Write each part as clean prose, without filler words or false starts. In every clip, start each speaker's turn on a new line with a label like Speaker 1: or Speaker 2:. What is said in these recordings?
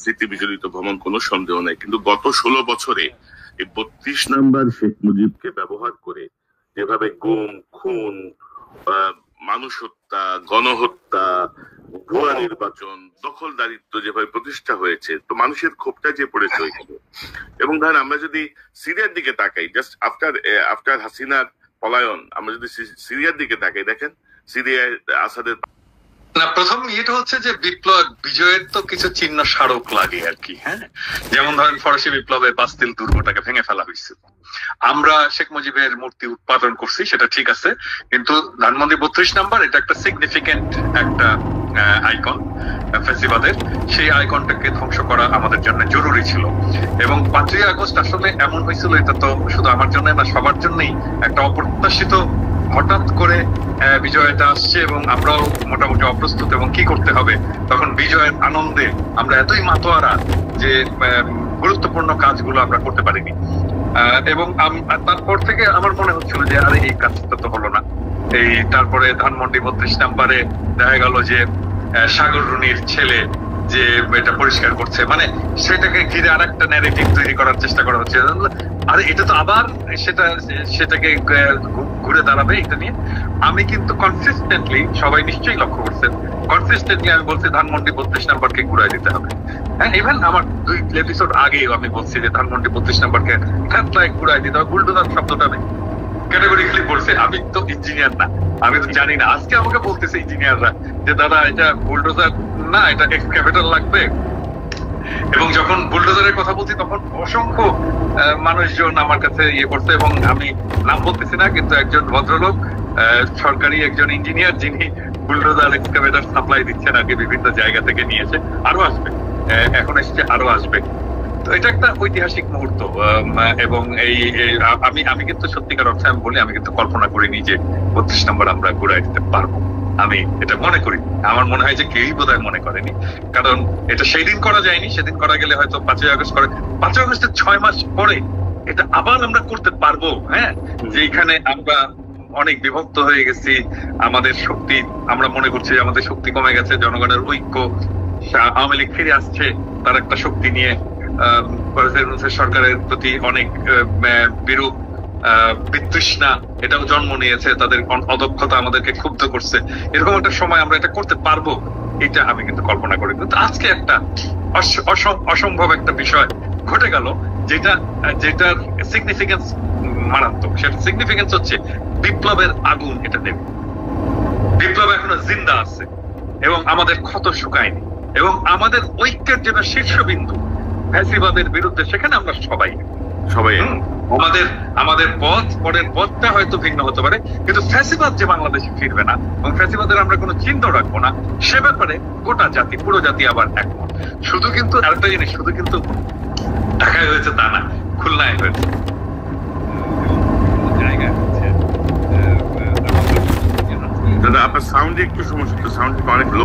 Speaker 1: স্মৃতি বিজড়িত ভ্রমণ, কোনো সন্দেহ নাই। কিন্তু গত 16 বছরে এই 32 নাম্বার শেখ মুজিবকে ব্যবহার করে যেভাবে গুম, খুন, মানুষ হত্যা, গণহত্যা, ভুয়া নির্বাচন, দখলদারিত্ব যেভাবে প্রতিষ্ঠা হয়েছে, তো মানুষের ক্ষোভটা যে পড়েছে ওইখানে। এবং ধরেন আমরা যদি সিরিয়ার দিকে তাকাই, জাস্ট আফটার হাসিনার পলায়ন, আমরা যদি সিরিয়ার দিকে তাকাই, দেখেন সিরিয়ায় আসাদের
Speaker 2: না, প্রথম ইয়েটা হচ্ছে যে বিপ্লব বিজয়ের তো কিছু চিহ্ন স্মারক লাগে আর কি। হ্যাঁ, যেমন ধরেন ফরাসি বিপ্লবে বাস্তিল দুর্গটাকে ভেঙে ফেলা হয়েছিল। আমরা শেখ মুজিবের মূর্তি উৎপাদন করছি, সেটা ঠিক আছে, কিন্তু ধানমন্ডি 32 নাম্বার এটা একটা সিগনিফিকেন্ট একটা আইকন ফ্যাসিবাদের। সেই আইকনটাকে ধ্বংস করা আমাদের জন্য জরুরি ছিল। এবং 5ই আগস্ট আসলে এমন হয়েছিল, এটা তো শুধু আমার জন্য না, সবার জন্যই একটা অপ্রত্যাশিত, হঠাৎ করে বিজয়টা আসছে এবং আমরাও মোটামুটি অপ্রস্তুত এবং কি করতে হবে। তখন বিজয়ের আনন্দে আমরা এতই মাতোয়ারা যে গুরুত্বপূর্ণ কাজগুলো আমরা করতে পারিনি। এবং তারপর থেকে আমার মনে হচ্ছিল যে আরে এই কাজটা তো হলো না। এই তারপরে ধানমন্ডি 32 নাম্বারে দেখা গেল যে সাগর রুনির ছেলে যে এটা পরিষ্কার করছে, মানে সেটাকে ঘিরে আর একটা ন্যারেটিভ তৈরি করার চেষ্টা করা হচ্ছে। আরে এটা তো আবার সেটাকে ঘুরে দাঁড়াবে এটা নিয়ে। আমি কিন্তু কনসিস্টেন্টলি, সবাই নিশ্চয়ই লক্ষ্য করছেন, কনসিস্টেন্টলি আমি বলছি ধানমন্ডি 32 নাম্বারকে ঘুরাই দিতে হবে। হ্যাঁ, ইভেন আমার 2 এপিসোড আগেও আমি বলছি যে ধানমন্ডি 32 নাম্বারকে ঘুরাই দিতে হবে। বুলডোজার শব্দটা আমি ক্যাটাগরিক্যালি বলছে, আমি তো ইঞ্জিনিয়ার না, আমি তো জানি না। আজকে আমাকে বলতেছে ইঞ্জিনিয়াররা যে দাদা এটা বুলডোজার না, এটা এক্সকাভেটর লাগবে। এবং যখন বুলডোজারের কথা বলছি তখন অসংখ্য মানুষজন আমার কাছে ইয়ে করছে, এবং আমি নাম বলতেছি না, কিন্তু একজন ভদ্রলোক, সরকারি একজন ইঞ্জিনিয়ার, যিনি বুলডোজার এক্সকাভেটর সাপ্লাই দিচ্ছেন আগে বিভিন্ন জায়গা থেকে নিয়েছে, আরো আসবে, এখন এসছে, আরো আসবে। তো এটা একটা ঐতিহাসিক মুহূর্ত। এবং এই আমি কিন্তু সত্যিকার অর্থে আমি বলি, আমি কিন্তু কল্পনা করিনি যে 32 নম্বর আমরা ঘুরাই দিতে পারবো। আমি এটা মনে করি, আমার মনে হয় যে কেউই বোধহয় মনে করেনি, কারণ এটা সেই দিন করা যায়নি। সেদিন করা গেলে হয়তো 5ই আগস্ট করে, 5ই আগস্টের 6 মাস পরে এটা আবার আমরা করতে পারবো। হ্যাঁ, যে এখানে আমরা অনেক বিভক্ত হয়ে গেছি, আমাদের শক্তি, আমরা মনে করছি যে আমাদের শক্তি কমে গেছে, জনগণের ঐক্য, আওয়ামী লীগ ফিরে আসছে তার একটা শক্তি নিয়ে, সরকারের প্রতি অনেক বিরূপ বিতৃষ্ণা এটাও জন্ম নিয়েছে, তাদের অদক্ষতা আমাদেরকে ক্ষুব্ধ করছে। এরকম একটা সময় আমরা এটা করতে পারবো, এটা আমি কিন্তু কল্পনা করি। কিন্তু আজকে একটা অসম্ভব একটা বিষয় ঘটে গেল, যেটার সিগনিফিকেন্স মারাত্মক। সেটা সিগনিফিকেন্স হচ্ছে বিপ্লবের আগুন এটা দেবে, বিপ্লব এখনো জিন্দা আছে এবং আমাদের ক্ষত শুকায়নি, এবং আমাদের ঐক্যের যেটা শীর্ষবিন্দু ফ্যাসিবাদের বিরুদ্ধে, সেখানে আমরা সবাই আমাদের পরের পথটা হয়তো ভিন্ন হতে পারে, কিন্তু ফ্যাসিবাদ যে বাংলাদেশে ফিরবে না এবং ফ্যাসিবাদের আমরা কোনো চিন্তা রাখবো না, সে ব্যাপারে গোটা জাতি, পুরো জাতি আবার একমত। শুধু কিন্তু আরেকটা জিনিস, শুধু কিন্তু ঢাকায় হয়েছে তা না, খুলনায় হয়েছে।
Speaker 1: দাদা আপনার সাউন্ডে একটু সমস্যা, তো সাউন্ড অনেক লো।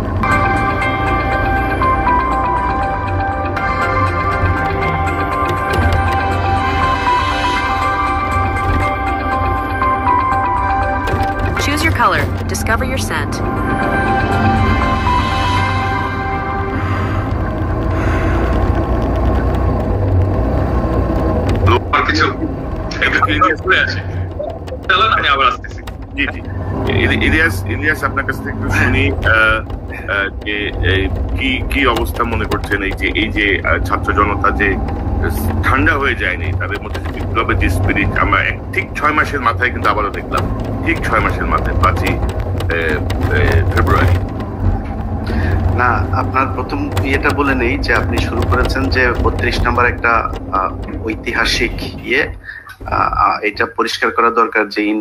Speaker 3: Choose your color. Discover your scent.
Speaker 2: কিছু আমি আবার আসতেছি।
Speaker 1: জি জি, ইলিয়াস আপনার কাছ থেকে একটু শুনি যে কি অবস্থা মনে করছেন, এই যে ছাত্র জনতা যে ঠান্ডা হয়ে যায়নি, তাদের মধ্যে বিপ্লবের যে স্পিরিট আমরা ঠিক 6 মাসের মাথায় কিন্তু আবারও দেখলাম, ঠিক 6 মাসের মাথায় 5ই ফেব্রুয়ারি।
Speaker 4: না, আপনার প্রথম ইয়েটা বলে নেই যে আপনি শুরু করেছেন যে 32 নাম্বার একটা ঐতিহাসিক ইয়ে, এটা পরিষ্কার করা দরকার যে ইন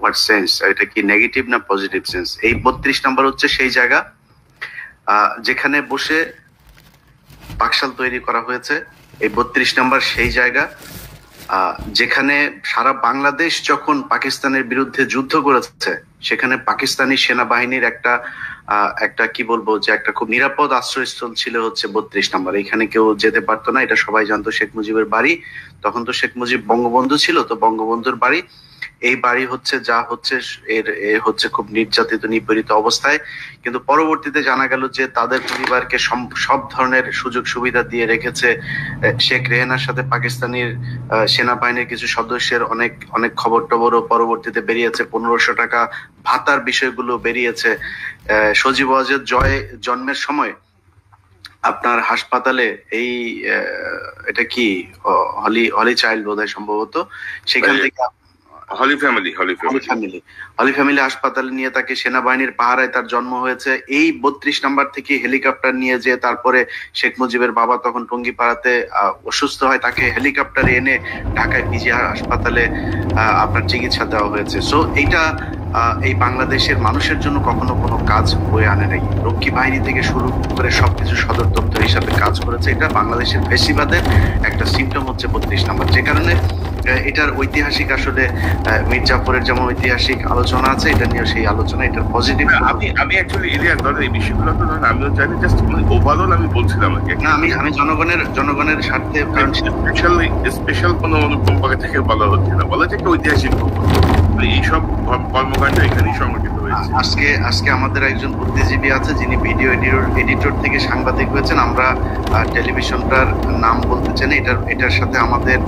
Speaker 4: হোয়াট সেন্স, এটা কি নেগেটিভ না পজিটিভ সেন্স। এই 32 নাম্বার হচ্ছে সেই জায়গা যেখানে বসে পাকশাল তৈরি করা হয়েছে। এই 32 নাম্বার সেই জায়গা যেখানে সারা বাংলাদেশ যখন পাকিস্তানের বিরুদ্ধে যুদ্ধ করেছে, সেখানে পাকিস্তানি সেনাবাহিনীর একটা কি বলবো, যে একটা খুব নিরাপদ আশ্রয়স্থল ছিল হচ্ছে 32 নাম্বার। এখানে কেউ যেতে পারতো না, এটা সবাই জানতো। শেখ মুজিবের বাড়ি, তখন তো শেখ মুজিব বঙ্গবন্ধু ছিল, তো বঙ্গবন্ধুর বাড়ি, এই বাড়ি হচ্ছে যা হচ্ছে এ হচ্ছে খুব নির্যাতিত নিপীড়িত অবস্থায়, কিন্তু পরবর্তীতে জানা গেল যে তাদের পরিবারকে সব ধরনের সুযোগ সুবিধা দিয়ে রেখেছে। শেখ রেহানার সাথে পাকিস্তানের সেনাবাহিনীর কিছু সদস্যের অনেক অনেক খবর টবরও পরবর্তীতে বেরিয়েছে, 1500 টাকা ভাতার বিষয়গুলো বেরিয়েছে। সজীব ওয়াজেদ জয় জন্মের সময় আপনার হাসপাতালে এই এটা কি হলি চাইল্ড বোধহয় সম্ভবত, সেখান থেকে
Speaker 1: হলি ফ্যামিলি
Speaker 4: হাসপাতালে নিয়ে তাকে সেনাবাহিনীর পাহারায় তার জন্ম হয়েছে। এই 32 নাম্বার থেকে হেলিকপ্টার নিয়ে যে তারপরে শেখ মুজিবের বাবা তখন টঙ্গিপাড়াতে অসুস্থ হয়, তাকে হেলিকপ্টারে এনে ঢাকায় পিজি হাসপাতালে আপনার চিকিৎসা দেওয়া হয়েছে। সো এইটা এই বাংলাদেশের মানুষের জন্য কখনো কোনো কাজ বয়ে আনে নাই। রক্ষী বাহিনী থেকে শুরু করে সবকিছু সদর দপ্তর হিসাবে কাজ করেছে। এটা বাংলাদেশের ফ্যাসিবাদের একটা সিম্পটম হচ্ছে 32 নাম্বার, যে কারণে এটার ঐতিহাসিক আসলে মির্জাপুরের যেমন ঐতিহাসিক আলোচনা আছে, এটা নিয়ে সেই আলোচনা, এটার পজিটিভ।
Speaker 1: আমি অ্যাকচুয়ালি ইলিয়াস ধরেন এই বিষয়গুলো তো ধরেন আমিও জানি, জাস্ট ওভারঅল আমি বলছিলাম আর কি।
Speaker 4: না, আমি জনগণের স্বার্থে
Speaker 1: স্পেশাল কোনো অনুকম্পা থেকে বলা হচ্ছে না, বলা হচ্ছে একটা ঐতিহাসিক এইসব কর্মকাণ্ড এখানেই সংগঠিত হয়েছে।
Speaker 4: আজকে আমাদের একজন বুদ্ধিজীবী আছে যিনি ভিডিও এডিটর থেকে সাংবাদিক হয়েছেন। আমরা টেলিভিশনটার নাম বলতে চাই না, এটার সাথে আমাদের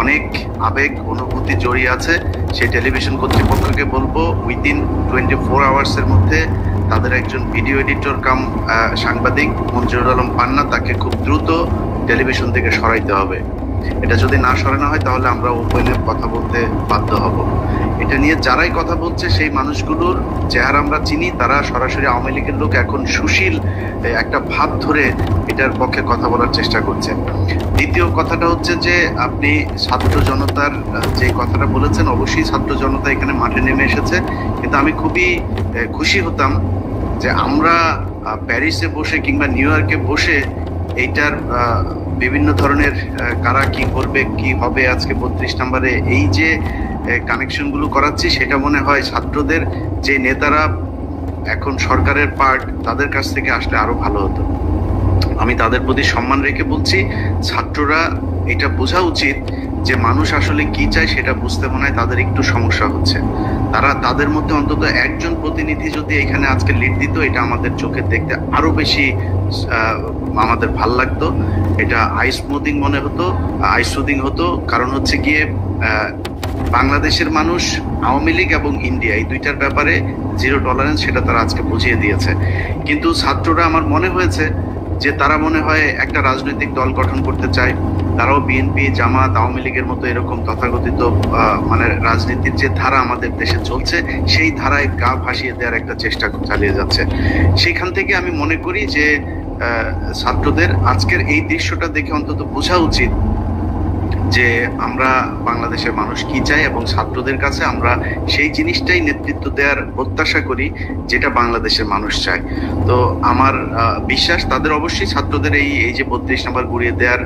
Speaker 4: অনেক আবেগ অনুভূতি জড়িয়ে আছে। সেই টেলিভিশন কর্তৃপক্ষকে বলবো উইদিন 24 আওয়ার্সের মধ্যে তাদের একজন ভিডিও এডিটর কাম সাংবাদিক মঞ্জুরুল আলম পান্না, তাকে খুব দ্রুত টেলিভিশন থেকে সরাইতে হবে। এটা যদি না সরানো হয় তাহলে আমরা ওপেনে কথা বলতে বাধ্য হব। এটা নিয়ে যারাই কথা বলছে সেই মানুষগুলোর চেহারা আমরা চিনি, তারা সরাসরি আওয়ামী লীগের লোক, এখন সুশীল একটা ভাব ধরে এটার পক্ষে কথা বলার চেষ্টা করছে। দ্বিতীয় কথাটা হচ্ছে যে আপনি ছাত্র জনতার যে কথাটা বলেছেন, অবশ্যই ছাত্র জনতা এখানে মাঠে নেমে এসেছে, কিন্তু আমি খুবই খুশি হতাম যে আমরা প্যারিসে বসে কিংবা নিউ ইয়র্কে বসে এইটার বিভিন্ন ধরনের কারা কি করবে কি হবে আজকে 32 নম্বরে এই যে কানেকশন গুলো করাচ্ছি, সেটা মনে হয় ছাত্রদের যে নেতারা এখন সরকারের পার্ট, তাদের কাছ থেকে আসলে আরো ভালো হতো। আমি তাদের প্রতি সম্মান রেখে বলছি, ছাত্ররা এটা বোঝা উচিত যে মানুষ আসলে কি চায় সেটা বুঝতে মনে হয় তাদের একটু সমস্যা হচ্ছে। তাদের মধ্যে অন্তত একজন প্রতিনিধি যদি এখানে আজকে লিড দিত, এটা আমাদের চোখে দেখতে আরো বেশি আমাদের ভাল লাগতো। এটা আই সুদিং হতো। কারণ হচ্ছে গিয়ে বাংলাদেশের মানুষ আওয়ামী লীগ এবং ইন্ডিয়া এই দুইটার ব্যাপারে জিরো টলারেন্স, সেটা তারা আজকে বুঝিয়ে দিয়েছে। কিন্তু ছাত্ররা আমার মনে হয়েছে যে তারা মনে হয় একটা রাজনৈতিক দল গঠন করতে চায়। তারাও বিএনপি, জামাত, আওয়ামী লীগের মতো এরকম তথাকথিত মানে রাজনীতির যে ধারা আমাদের দেশে চলছে, সেই ধারায় গা ভাসিয়ে দেওয়ার একটা চেষ্টা চালিয়ে যাচ্ছে। সেখান থেকে আমি মনে করি যে ছাত্রদের আজকের এই দৃশ্যটা দেখে অন্তত বোঝা উচিত যে আমরা বাংলাদেশের মানুষ কি চাই, এবং ছাত্রদের কাছে আমরা সেই জিনিসটাই নেতৃত্ব দেওয়ার প্রত্যাশা করি যেটা বাংলাদেশের মানুষ চায়। তো আমার বিশ্বাস তাদের অবশ্যই ছাত্রদের এই যে 32 নম্বর গুড়িয়ে দেওয়ার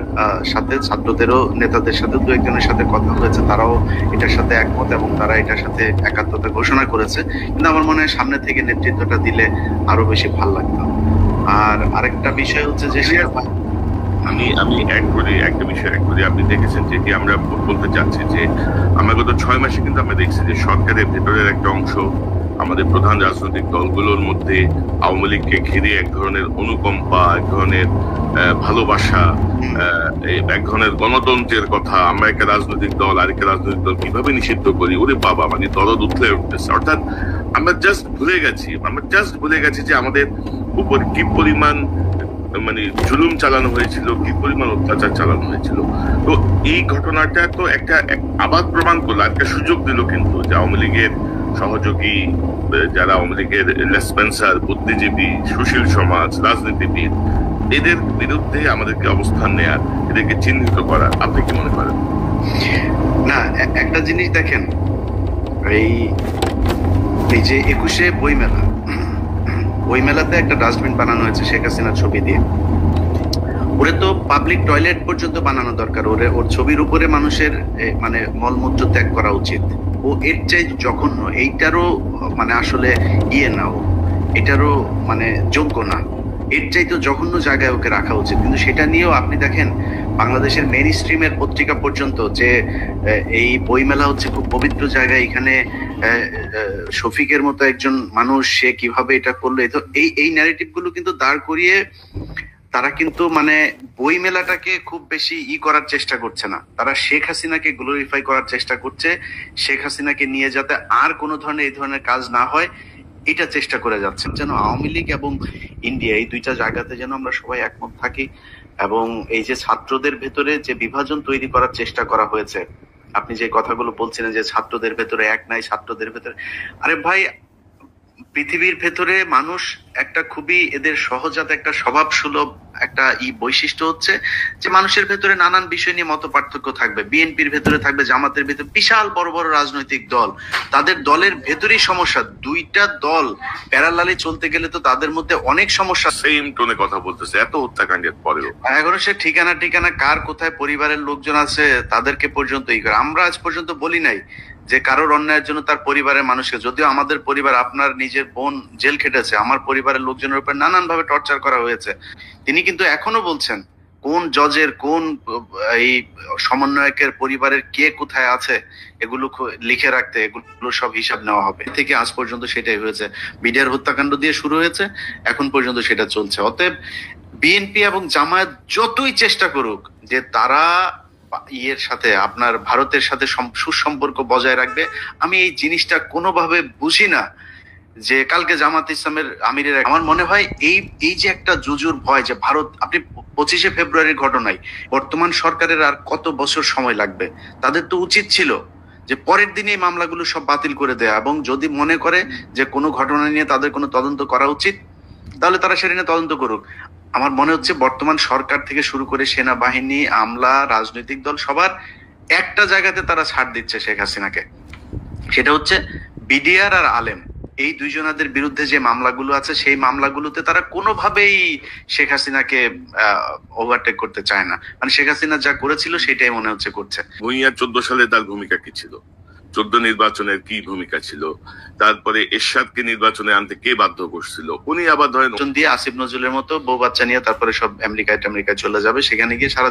Speaker 4: সাথে ছাত্রদেরও নেতাদের সাথে দু একজনের সাথে কথা হয়েছে, তারাও এটার সাথে একমত এবং তারা এটার সাথে একাত্মতা ঘোষণা করেছে। কিন্তু আমার মনে হয় সামনে থেকে নেতৃত্বটা দিলে আরো বেশি ভালো লাগতো। আর আরেকটা বিষয় হচ্ছে যে
Speaker 1: আমি একটা বিষয় আপনি দেখেছেন যেটি আমরা বলতে চাচ্ছি যে আমরা গত 6 মাসে কিন্তু আমরা দেখছি যে সরকারের ভেতরের একটা অংশ আমাদের প্রধান রাজনৈতিক দলগুলোর মধ্যে আওয়ামী লীগকে ঘিরে এক ধরনের অনুকম্পা, এক ধরনের ভালোবাসা, এক ধরনের গণতন্ত্রের কথা, আমরা একটা রাজনৈতিক দল আরেকটা রাজনৈতিক দল কিভাবে নিষিদ্ধ করি, ওরে বাবা, মানে দরদ উঠলে উঠতেছে। অর্থাৎ আমরা জাস্ট ভুলে গেছি যে আমাদের উপর কি পরিমাণ মানে জুলুম চালানো হয়েছিল, কি পরিমাণ অত্যাচার চালানো হয়েছিল। তো এই ঘটনাটা তো একটা আবার প্রমাণ করলো, একটা সুযোগ দিল কিন্তু যে আওয়ামী লীগের সহযোগী যারা আওয়ামী লীগের লেসপেন্সার, বুদ্ধিজীবী, সুশীল সমাজ, রাজনীতিবিদ, এদের বিরুদ্ধে আমাদেরকে অবস্থান নেয়ার, এদেরকে চিহ্নিত করার। আপনি কি মনে করেন?
Speaker 4: না, একটা জিনিস দেখেন, এই যে 21শে বইমেলাতে একটা ডাস্টবিন বানানো হয়েছে শেখ হাসিনার ছবি দিয়ে। ওরে তো পাবলিক টয়লেট পর্যন্ত বানানো দরকার, ওর ছবির উপরে মানুষের মানে মলমূত্র ত্যাগ করা উচিত। ও এর চাই জঘন্য, এইটারও মানে আসলে এটারও মানে যোগ্য না। এর চাইতে জঘন্য জায়গায় ওকে রাখা উচিত। কিন্তু সেটা নিয়েও আপনি দেখেন বাংলাদেশের মেইন স্ট্রিমের পত্রিকা পর্যন্ত যে এই বইমেলা হচ্ছে খুব পবিত্র জায়গা, এখানে শফিকের মতো একজন মানুষ সে কিভাবে এটা করলো, এই ন্যারেটিভ গুলো কিন্তু দাঁড় করিয়ে তারা কিন্তু মানে বই মেলাটাকে খুব বেশি করার চেষ্টা করছে না, তারা শেখ হাসিনাকে গ্লোরিফাই করার চেষ্টা করছে, শেখ হাসিনাকে নিয়ে যাতে আর কোনো ধরনের এই ধরনের কাজ না হয় এটা চেষ্টা করে যাচ্ছে। যেন আওয়ামী লীগ এবং ইন্ডিয়া এই দুইটা জায়গাতে যেন আমরা সবাই একমত থাকি, এবং এই যে ছাত্রদের ভেতরে যে বিভাজন তৈরি করার চেষ্টা করা হয়েছে, আপনি যে কথাগুলো বলছিলেন যে ছাত্রদের ভেতরে এক নাই, ছাত্রদের ভেতরে, আরে ভাই পৃথিবীর ভেতরে মানুষ একটা খুবই এদের সহজাত একটা স্বভাব সুলভ একটা বৈশিষ্ট্য হচ্ছে যে মানুষের ভেতরে নানান বিষয় নিয়ে মত পার্থক্য থাকবে। বিএনপির ভেতরে থাকবে, জামাতের ভেতরে, বিশাল বড় বড় রাজনৈতিক দল, তাদের দলের ভেতরেই সমস্যা। দুইটা দল প্যারালালি চলতে গেলে তো তাদের মধ্যে অনেক সমস্যা।
Speaker 1: সেম টোনে কথা বলতেছে এত হত্যাকাণ্ডের পরেও।
Speaker 4: এখনো সে ঠিকানা কার কোথায় পরিবারের লোকজন আছে তাদেরকে পর্যন্ত করে। আমরা আজ পর্যন্ত বলি নাই যে কারোর অন্যায়ের জন্য তার পরিবারের মানুষকে, যদিও আমাদের পরিবার, আপনার নিজের বোন জেল খেটেছে, আমার পরিবারের লোকজনের উপর নানান ভাবে টর্চার করা হয়েছে, তিনি কিন্তু এখনো বলছেন কোন জজের কোন এই সমন্বয়কের পরিবারের কে কোথায় আছে এগুলো লিখে রাখতে, এগুলো সব হিসাব নেওয়া হবে। থেকে আজ পর্যন্ত সেটাই হয়েছে, বিডিআর হত্যাকাণ্ড দিয়ে শুরু হয়েছে, এখন পর্যন্ত সেটা চলছে। অতএব বিএনপি এবং জামায়াত যতই চেষ্টা করুক যে তারা ইয়ের সাথে আপনার ভারতের সাথে সুসম্পর্ক বজায় রাখবে, আমি এই জিনিসটা কোনোভাবে বুঝি না যে কালকে জামাত ইসলামের আমিরের, আমার মনে হয় এই যে একটা জুজুর ভয় যে ভারত, আপনি 25শে ফেব্রুয়ারির ঘটনায় বর্তমান সরকারের আর কত বছর সময় লাগবে, তাদের তো উচিত ছিল যে পরের দিনে এই মামলাগুলো সব বাতিল করে দেয়া, এবং যদি মনে করে যে কোনো ঘটনা নিয়ে তাদের কোনো তদন্ত করা উচিত তাহলে তারা সেটা নিয়ে তদন্ত করুক। আমার মনে হচ্ছে বর্তমান সরকার থেকে শুরু করে সেনাবাহিনী, আমলা, রাজনৈতিক দল সবার একটা জায়গাতে তারা ছাড় দিচ্ছে শেখ হাসিনাকে, সেটা হচ্ছে বিডিআর আর আলেম, এই দুইজনাদের বিরুদ্ধে যে মামলাগুলো আছে সেই মামলাগুলোতে তারা কোনোভাবেই শেখ হাসিনাকে ওভারটেক করতে চায় না। মানে শেখ হাসিনা যা করেছিল সেটাই মনে হচ্ছে করছে।
Speaker 1: ভূঁইয়া 14 সালে তার ভূমিকা কি ছিল, 14 নির্বাচনের কি ভূমিকা ছিল, তারপরে এরশাদকে নির্বাচনে আনতে কে বাধ্য করছিল, উনি আবার ধরেন
Speaker 4: দিয়ে আসিফ নজরুলের মতো বউ বাচ্চা নিয়ে তারপরে সব আমেরিকায় চলে যাবে, সেখানে গিয়ে সারা